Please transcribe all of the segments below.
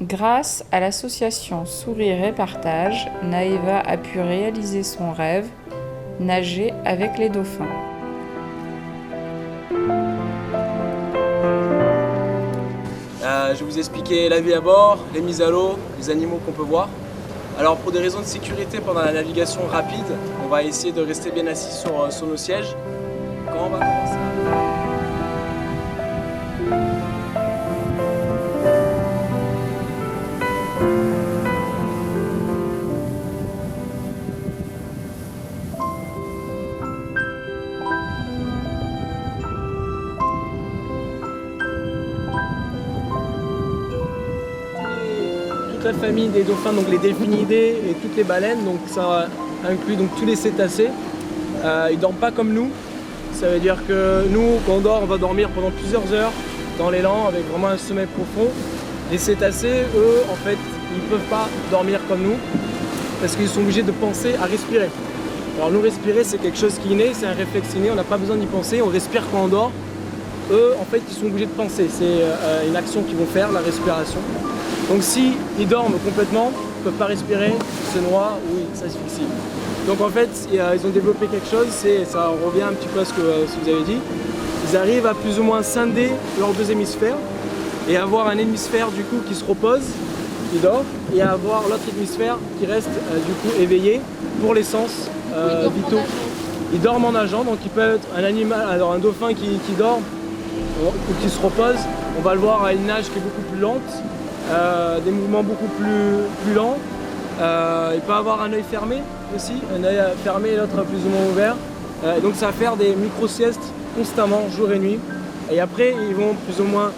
Grâce à l'association Sourire et Partage, Naeva a pu réaliser son rêve, nager avec les dauphins. Je vais vous expliquer la vie à bord, les mises à l'eau, les animaux qu'on peut voir. Alors pour des raisons de sécurité pendant la navigation rapide, on va essayer de rester bien assis sur nos sièges. Quand on va commencer la famille des dauphins, donc les delphinidés et toutes les baleines, donc ça inclut donc tous les cétacés. Ils dorment pas comme nous, ça veut dire que nous, quand on dort, on va dormir pendant plusieurs heures dans l'élan avec vraiment un sommeil profond. Les cétacés, eux, en fait, ils ne peuvent pas dormir comme nous parce qu'ils sont obligés de penser à respirer. Alors nous, respirer, c'est quelque chose qui est inné, c'est un réflexe inné, on n'a pas besoin d'y penser, on respire quand on dort. Eux, en fait, ils sont obligés de penser, c'est une action qu'ils vont faire, la respiration. Donc si ils dorment complètement, ils ne peuvent pas respirer, ils se noient ou ils s'asphyxient. Donc en fait, ils ont développé quelque chose, ça revient un petit peu à ce que vous avez dit. Ils arrivent à plus ou moins scinder leurs deux hémisphères et avoir un hémisphère du coup qui se repose, qui dort, et avoir l'autre hémisphère qui reste du coup éveillé pour les sens vitaux. Ils dorment en nageant, donc il peut être un animal, alors un dauphin qui dort ou qui se repose, on va le voir à une nage qui est beaucoup plus lente. Des mouvements beaucoup plus lents. Il peut avoir un œil fermé aussi, un œil fermé et l'autre plus ou moins ouvert. Donc ça va faire des micro-siestes constamment, jour et nuit. Et après, ils vont plus ou moins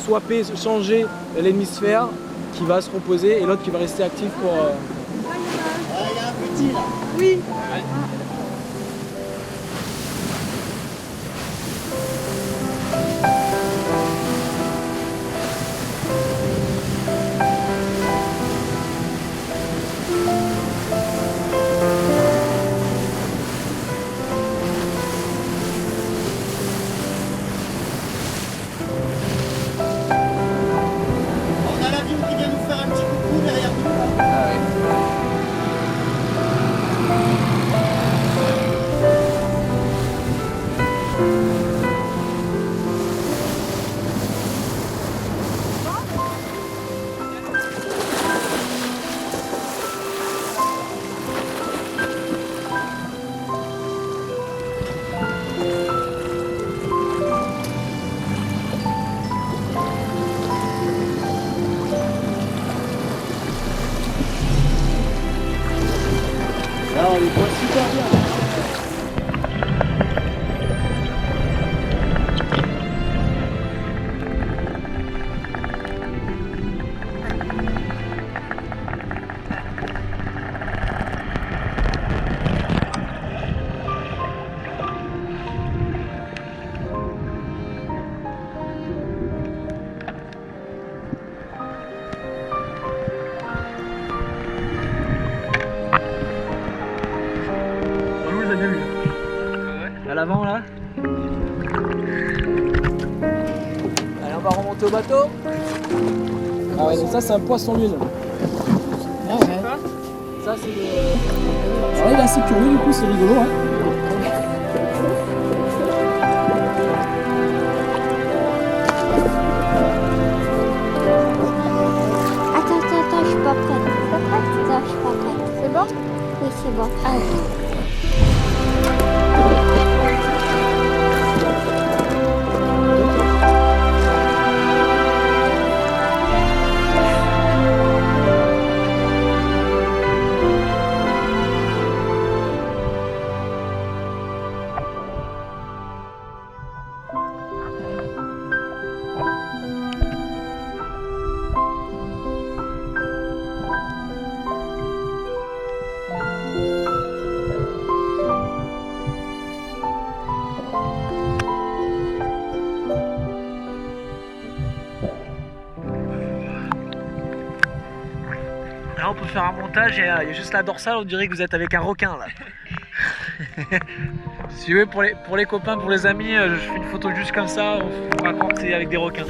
swapper, changer l'hémisphère qui va se reposer et l'autre qui va rester actif pour... Il y a un petit là. Oui. Ouais. On a l'avion qui vient nous faire un petit coucou derrière nous là. Ah ouais. Là on les voit super bien. À l'avant là. Allez, on va remonter au bateau. Ah ouais, donc ça c'est un poisson lune. Ah ouais. Ça c'est le... Alors il est assez curieux du coup, c'est rigolo hein. Attends, je suis pas prête. Pas prête? Non, je suis pas prête. C'est bon? Oui, c'est bon. Allez. Là, on peut faire un montage et il y a juste la dorsale, on dirait que vous êtes avec un requin là. Si vous voulez, pour les copains, pour les amis, je fais une photo juste comme ça, on raconte c'est avec des requins.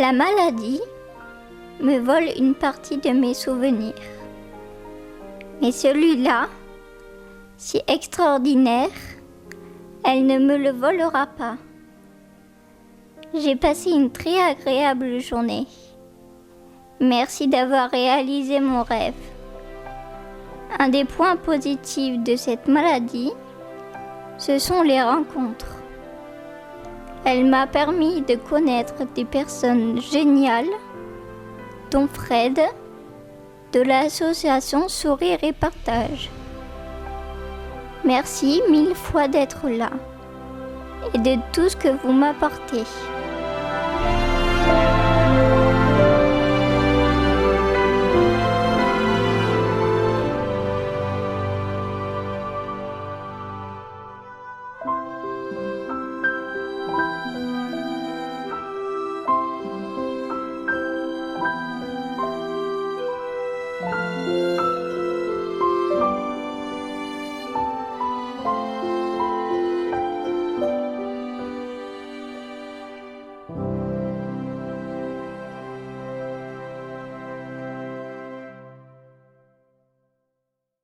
La maladie me vole une partie de mes souvenirs. Mais celui-là, si extraordinaire, elle ne me le volera pas. J'ai passé une très agréable journée. Merci d'avoir réalisé mon rêve. Un des points positifs de cette maladie, ce sont les rencontres. Elle m'a permis de connaître des personnes géniales, dont Fred, de l'association Sourire et Partage. Merci 1000 fois d'être là et de tout ce que vous m'apportez.